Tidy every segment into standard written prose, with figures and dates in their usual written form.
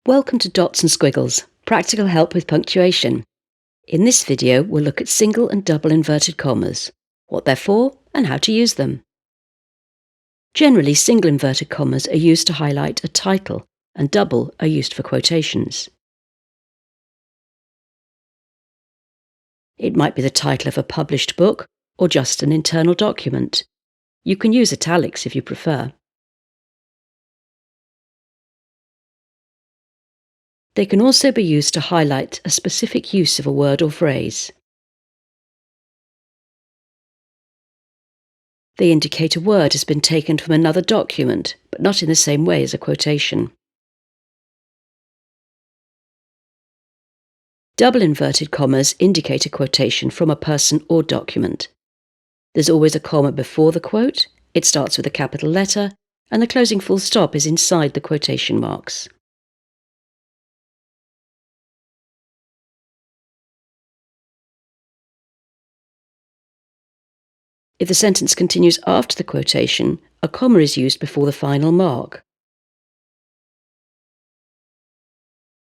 Welcome to Dots and Squiggles, practical help with punctuation. In this video, we'll look at single and double inverted commas, what they're for and how to use them. Generally, single inverted commas are used to highlight a title and double are used for quotations. It might be the title of a published book or just an internal document. You can use italics if you prefer. They can also be used to highlight a specific use of a word or phrase. They indicate a word has been taken from another document, but not in the same way as a quotation. Double inverted commas indicate a quotation from a person or document. There's always a comma before the quote, it starts with a capital letter, and the closing full stop is inside the quotation marks. If the sentence continues after the quotation, a comma is used before the final mark.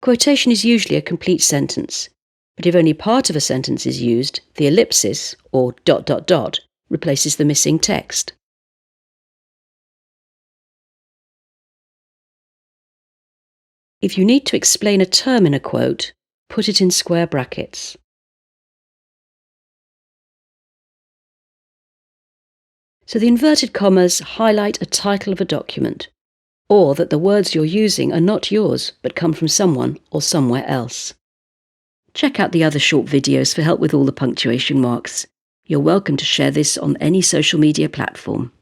Quotation is usually a complete sentence, but if only part of a sentence is used, the ellipsis, or ... replaces the missing text. If you need to explain a term in a quote, put it in square brackets. So the inverted commas highlight a title of a document, or that the words you're using are not yours but come from someone or somewhere else. Check out the other short videos for help with all the punctuation marks. You're welcome to share this on any social media platform.